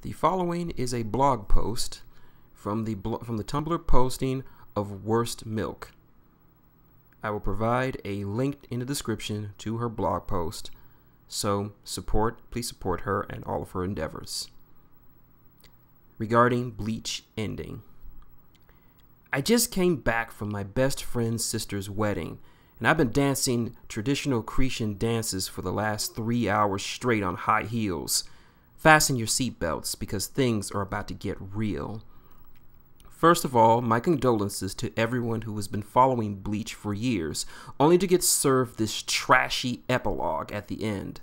The following is a blog post from the Tumblr posting of Worst Milk. I will provide a link in the description to her blog post, so please support her and all of her endeavors. Regarding Bleach ending. I just came back from my best friend's sister's wedding, and I've been dancing traditional Cretan dances for the last 3 hours straight on high heels. Fasten your seatbelts because things are about to get real. First of all, my condolences to everyone who has been following Bleach for years, only to get served this trashy epilogue at the end.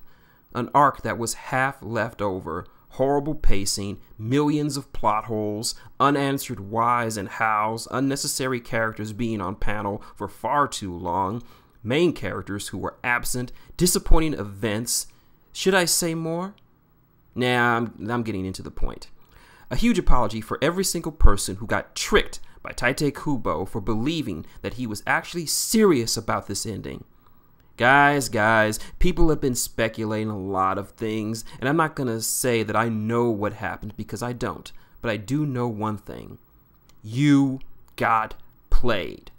An arc that was half left over, horrible pacing, millions of plot holes, unanswered whys and hows, unnecessary characters being on panel for far too long, main characters who were absent, disappointing events. Should I say more? Nah, I'm getting into the point. A huge apology for every single person who got tricked by Tite Kubo for believing that he was actually serious about this ending. Guys, people have been speculating a lot of things, and I'm not going to say that I know what happened because I don't, but I do know one thing. You got played.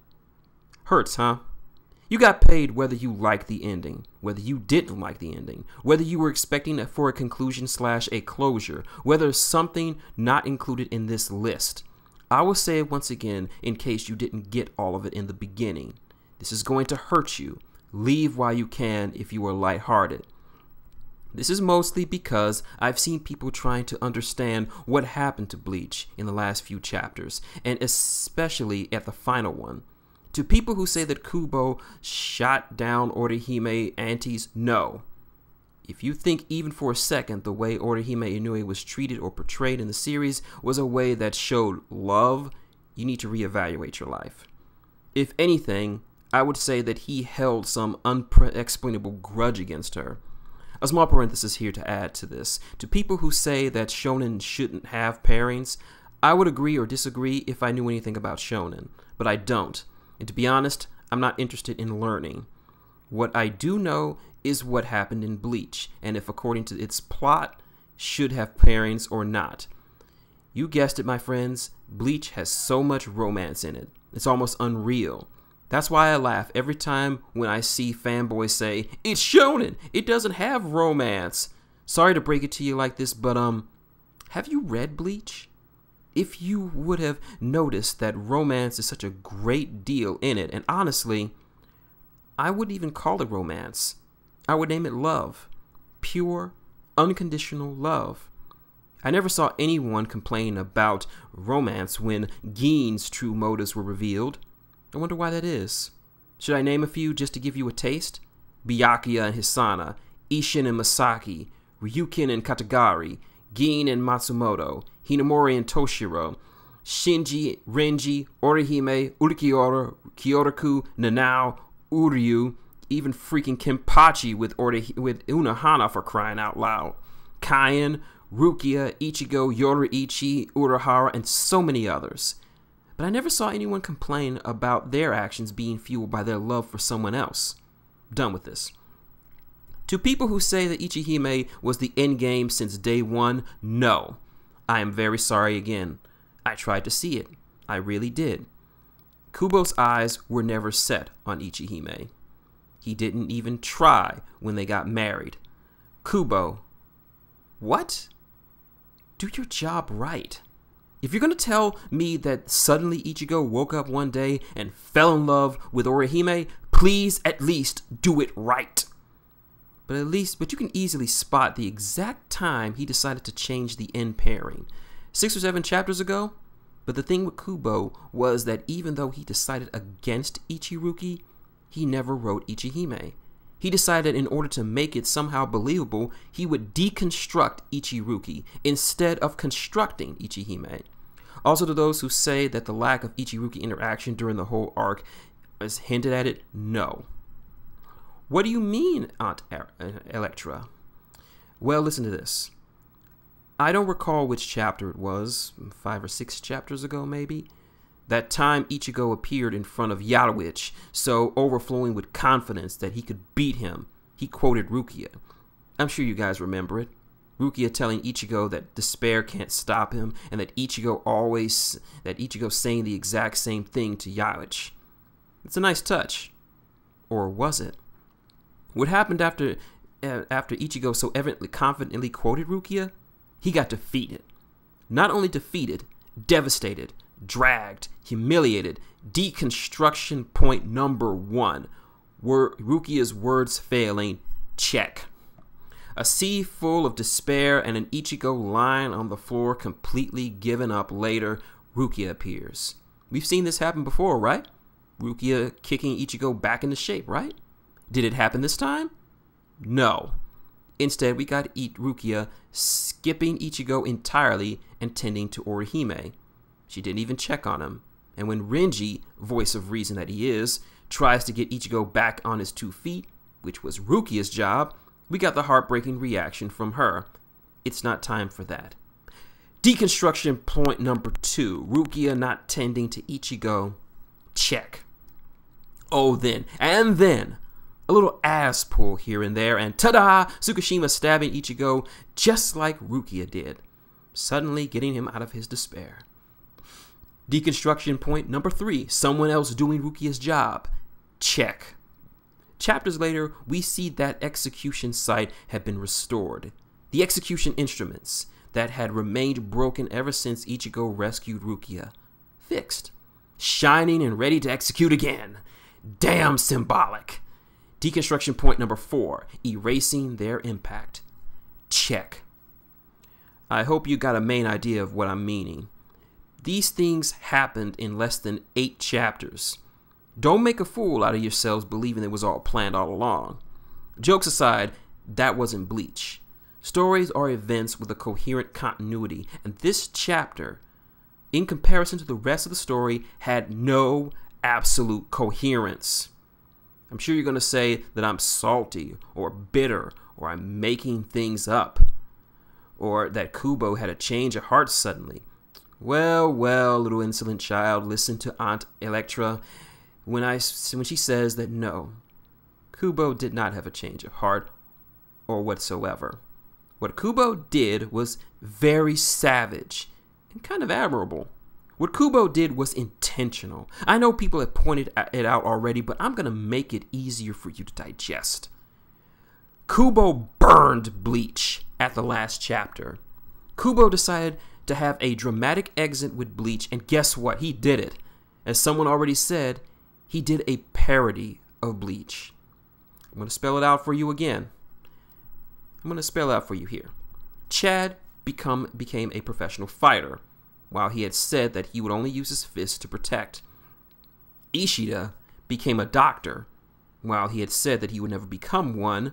Hurts, huh? You got paid whether you liked the ending, whether you didn't like the ending, whether you were expecting it for a conclusion / a closure, whether something not included in this list. I will say it once again in case you didn't get all of it in the beginning. This is going to hurt you. Leave while you can if you are lighthearted. This is mostly because I've seen people trying to understand what happened to Bleach in the last few chapters, and especially at the final one. To people who say that Kubo shot down Orihime aunties, no. If you think even for a second the way Orihime Inoue was treated or portrayed in the series was a way that showed love, you need to reevaluate your life. If anything, I would say that he held some unexplainable grudge against her. A small parenthesis here to add to this. To people who say that shonen shouldn't have pairings, I would agree or disagree if I knew anything about shonen, but I don't. And to be honest, I'm not interested in learning. What I do know is what happened in Bleach, and if according to its plot, should have pairings or not. You guessed it, my friends, Bleach has so much romance in it. It's almost unreal. That's why I laugh every time when I see fanboys say, "It's shonen, it doesn't have romance." Sorry to break it to you like this, but have you read Bleach? If you would have noticed that romance is such a great deal in it, and honestly, I wouldn't even call it romance. I would name it love. Pure, unconditional love. I never saw anyone complain about romance when Gin's true motives were revealed. I wonder why that is. Should I name a few just to give you a taste? Byakuya and Hisana, Ishin and Masaki, Ryukin and Katagari, Gin and Matsumoto, Hinamori and Toshiro, Shinji, Renji, Orihime, Urikiora, Kyoraku, Nanao, Uryu, even freaking Kenpachi with Unohana for crying out loud, Kaien, Rukia, Ichigo, Yoruichi, Urahara, and so many others. But I never saw anyone complain about their actions being fueled by their love for someone else. Done with this. To people who say that Ichihime was the endgame since day one, no. I am very sorry again. I tried to see it. I really did. Kubo's eyes were never set on Ichihime. He didn't even try when they got married. Kubo. What? Do your job right. If you're going to tell me that suddenly Ichigo woke up one day and fell in love with Orihime, please at least do it right. But you can easily spot the exact time he decided to change the end pairing. 6 or 7 chapters ago? But the thing with Kubo was that even though he decided against Ichiruki, he never wrote Ichihime. He decided in order to make it somehow believable, he would deconstruct Ichiruki instead of constructing Ichihime. Also, to those who say that the lack of Ichiruki interaction during the whole arc is hinted at it, no. What do you mean, Aunt Electra? Well, listen to this. I don't recall which chapter it was, 5 or 6 chapters ago maybe. That time Ichigo appeared in front of Yaruich, so overflowing with confidence that he could beat him, he quoted Rukia. I'm sure you guys remember it. Rukia telling Ichigo that despair can't stop him, and that Ichigo saying the exact same thing to Yaich. It's a nice touch. Or was it? What happened after Ichigo so evidently confidently quoted Rukia? He got defeated. Not only defeated, devastated, dragged, humiliated. Deconstruction point number 1. Were Rukia's words failing? Check. A sea full of despair and an Ichigo lying on the floor completely given up. Later, Rukia appears. We've seen this happen before, right? Rukia kicking Ichigo back into shape, right? Did it happen this time? No. Instead, we got Rukia skipping Ichigo entirely and tending to Orihime. She didn't even check on him. And when Renji, voice of reason that he is, tries to get Ichigo back on his 2 feet, which was Rukia's job, we got the heartbreaking reaction from her. It's not time for that. Deconstruction point number 2. Rukia not tending to Ichigo. Check. Oh, then, a little ass pull here and there, and ta-da! Tsukishima stabbing Ichigo just like Rukia did, suddenly getting him out of his despair. Deconstruction point number 3. Someone else doing Rukia's job. Check. Chapters later, we see that execution site had been restored. The execution instruments that had remained broken ever since Ichigo rescued Rukia. Fixed. Shining and ready to execute again. Damn symbolic. Deconstruction point number 4. Erasing their impact. Check. I hope you got a main idea of what I'm meaning. These things happened in less than 8 chapters. Don't make a fool out of yourselves believing it was all planned all along. Jokes aside, that wasn't Bleach. Stories are events with a coherent continuity, and this chapter, in comparison to the rest of the story, had no absolute coherence. I'm sure you're going to say that I'm salty or bitter or I'm making things up, or that Kubo had a change of heart suddenly. Well, little insolent child, listen to Aunt Electra when she says that no, Kubo did not have a change of heart or whatsoever. What Kubo did was very savage and kind of admirable. What Kubo did was intentional. I know people have pointed it out already, but I'm going to make it easier for you to digest. Kubo burned Bleach at the last chapter. Kubo decided to have a dramatic exit with Bleach, and guess what? He did it. As someone already said, he did a parody of Bleach. I'm going to spell it out for you again. I'm going to spell it out for you here. Chad became a professional fighter, while he had said that he would only use his fists to protect. Ishida became a doctor, while he had said that he would never become one.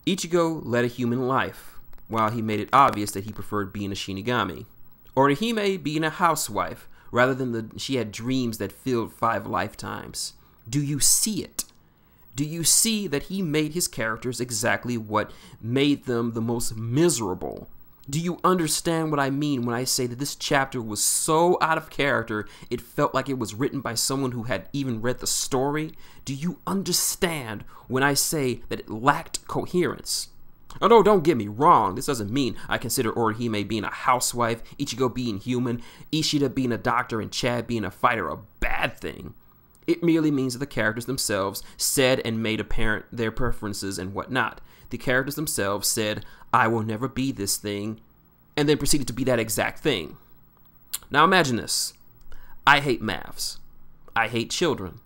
Ichigo led a human life, while he made it obvious that he preferred being a Shinigami. Orihime being a housewife, rather than she had dreams that filled 5 lifetimes. Do you see it? Do you see that he made his characters exactly what made them the most miserable? Do you understand what I mean when I say that this chapter was so out of character, it felt like it was written by someone who had even read the story? Do you understand when I say that it lacked coherence? Oh, no, don't get me wrong. This doesn't mean I consider Orihime being a housewife, Ichigo being human, Ishida being a doctor, and Chad being a fighter a bad thing. It merely means that the characters themselves said and made apparent their preferences and whatnot. The characters themselves said, I will never be this thing, and then proceeded to be that exact thing. Now imagine this. I hate maths. I hate children.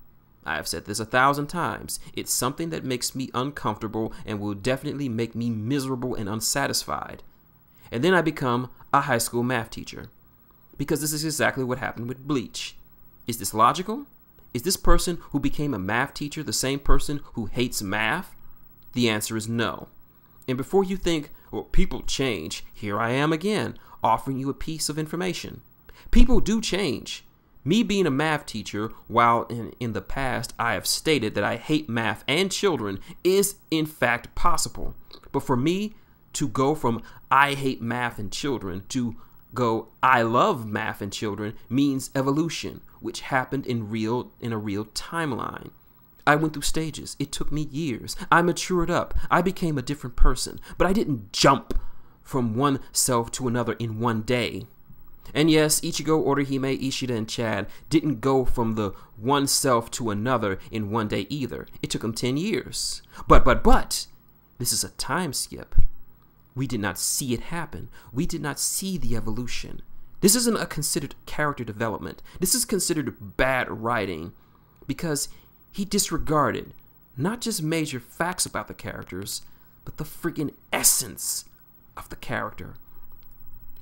I have said this 1,000 times. It's something that makes me uncomfortable and will definitely make me miserable and unsatisfied. And then I become a high school math teacher. Because this is exactly what happened with Bleach. Is this logical? Is this person who became a math teacher the same person who hates math? The answer is no. And before you think, well, people change, here I am again, offering you a piece of information. People do change. Me being a math teacher, while in the past I have stated that I hate math and children, is in fact possible. But for me to go from I hate math and children to go I love math and children means evolution, which happened in a real timeline. I went through stages. It took me years. I matured up. I became a different person. But I didn't jump from one self to another in one day. And yes, Ichigo, Orihime, Ishida, and Chad didn't go from the one self to another in one day either. It took them 10 years. But, this is a time skip. We did not see it happen. We did not see the evolution. This isn't a considered character development. This is considered bad writing because he disregarded not just major facts about the characters, but the freaking essence of the character.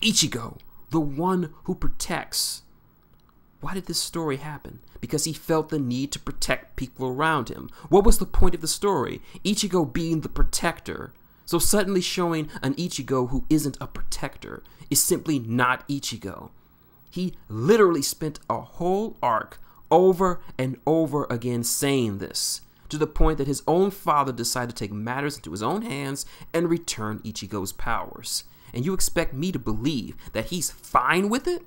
Ichigo, the one who protects. Why did this story happen? Because he felt the need to protect people around him. What was the point of the story? Ichigo being the protector. So suddenly showing an Ichigo who isn't a protector is simply not Ichigo. He literally spent a whole arc over and over again saying this, to the point that his own father decided to take matters into his own hands and return Ichigo's powers. And you expect me to believe that he's fine with it?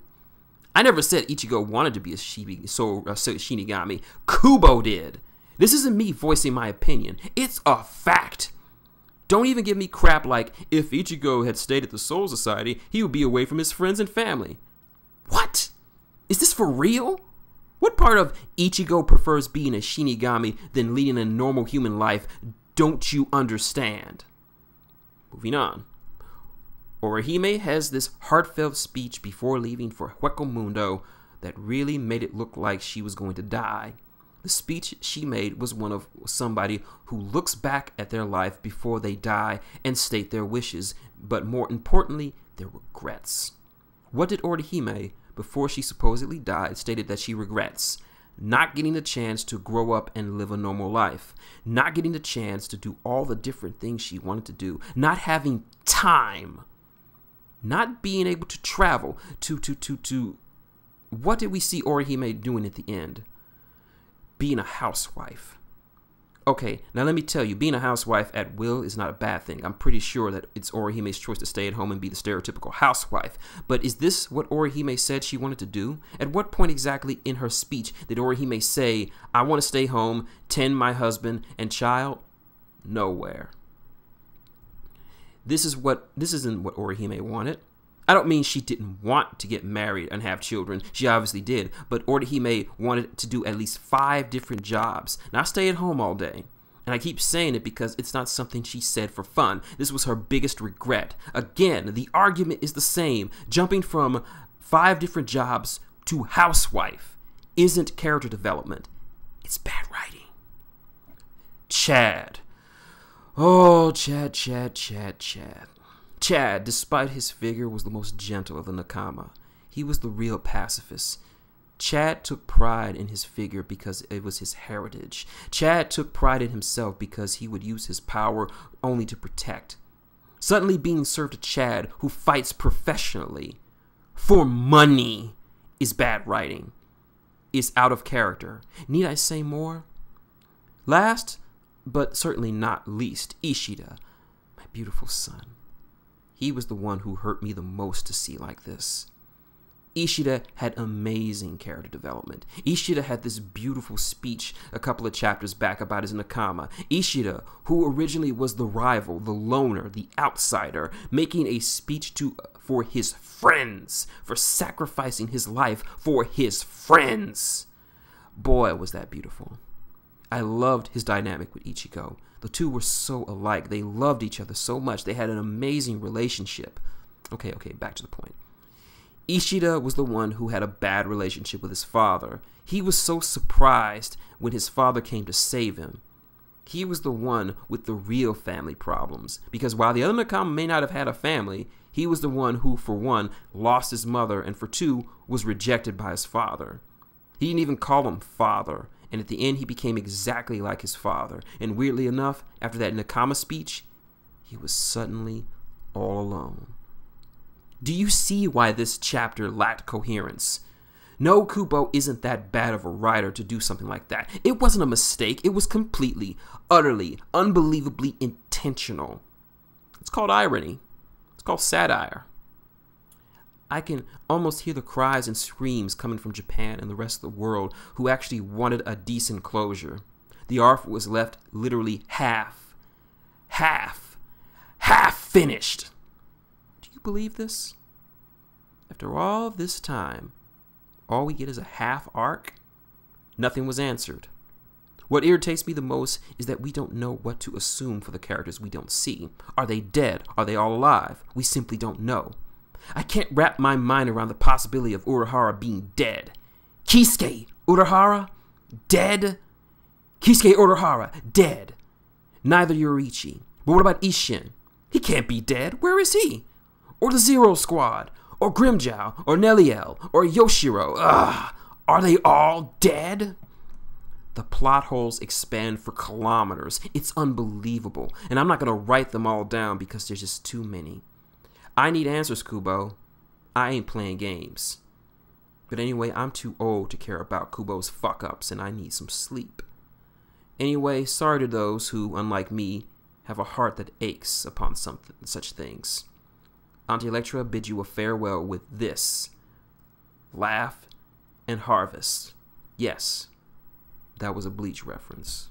I never said Ichigo wanted to be a Shinigami. Kubo did. This isn't me voicing my opinion. It's a fact. Don't even give me crap like, if Ichigo had stayed at the Soul Society, he would be away from his friends and family. What? Is this for real? What part of Ichigo prefers being a Shinigami than leading a normal human life don't you understand? Moving on. Orihime has this heartfelt speech before leaving for Hueco Mundo that really made it look like she was going to die. The speech she made was one of somebody who looks back at their life before they die and state their wishes, but more importantly, their regrets. What did Orihime, before she supposedly died, stated that she regrets? Not getting the chance to grow up and live a normal life. Not getting the chance to do all the different things she wanted to do. Not having time. Not being able to travel to what did we see Orihime doing at the end? Being a housewife. Okay, now let me tell you, being a housewife at will is not a bad thing. I'm pretty sure that it's Orihime's choice to stay at home and be the stereotypical housewife. But is this what Orihime said she wanted to do? At what point exactly in her speech did Orihime say, I want to stay home, tend my husband and child? Nowhere. This isn't what Orihime wanted. I don't mean she didn't want to get married and have children. She obviously did. But Orihime wanted to do at least 5 different jobs, not stay at home all day. And I keep saying it because it's not something she said for fun. This was her biggest regret. Again, the argument is the same. Jumping from 5 different jobs to housewife isn't character development. It's bad writing. Chad. Oh, Chad. Chad, despite his figure, was the most gentle of the Nakama. He was the real pacifist. Chad took pride in his figure because it was his heritage. Chad took pride in himself because he would use his power only to protect. Suddenly being served to Chad, who fights professionally for money, is bad writing. Is out of character. Need I say more? Last, but certainly not least, Ishida, my beautiful son. He was the one who hurt me the most to see like this. Ishida had amazing character development. Ishida had this beautiful speech a couple of chapters back about his Nakama. Ishida, who originally was the rival, the loner, the outsider, making a speech for his friends, for sacrificing his life for his friends. Boy, was that beautiful. I loved his dynamic with Ichigo. The two were so alike. They loved each other so much. They had an amazing relationship. Okay, back to the point. Ishida was the one who had a bad relationship with his father. He was so surprised when his father came to save him. He was the one with the real family problems. Because while the other Nakama may not have had a family, he was the one who, for one, lost his mother, and for 2, was rejected by his father. He didn't even call him father. And at the end, he became exactly like his father. And weirdly enough, after that Nakama speech, he was suddenly all alone. Do you see why this chapter lacked coherence? No, Kubo isn't that bad of a writer to do something like that. It wasn't a mistake. It was completely, utterly, unbelievably intentional. It's called irony. It's called satire. I can almost hear the cries and screams coming from Japan and the rest of the world who actually wanted a decent closure. The arc was left literally half finished. you believe this? After all this time, all we get is a half arc? Nothing was answered. What irritates me the most is that we don't know what to assume for the characters we don't see. Are they dead? Are they all alive? We simply don't know. I can't wrap my mind around the possibility of Urahara being dead. Kisuke Urahara? Dead? Kisuke Urahara, dead. Neither Yoriichi. But what about Isshin? He can't be dead. Where is he? Or the Zero Squad? Or Grimmjow? Or Neliel? Or Yoshiro? Ugh! Are they all dead? The plot holes expand for kilometers. It's unbelievable. And I'm not going to write them all down because there's just too many. I need answers, Kubo. I ain't playing games. But anyway, I'm too old to care about Kubo's fuck-ups, and I need some sleep. Anyway, sorry to those who, unlike me, have a heart that aches upon such things. Auntie Electra bids you a farewell with this. Laugh and harvest. Yes, that was a Bleach reference.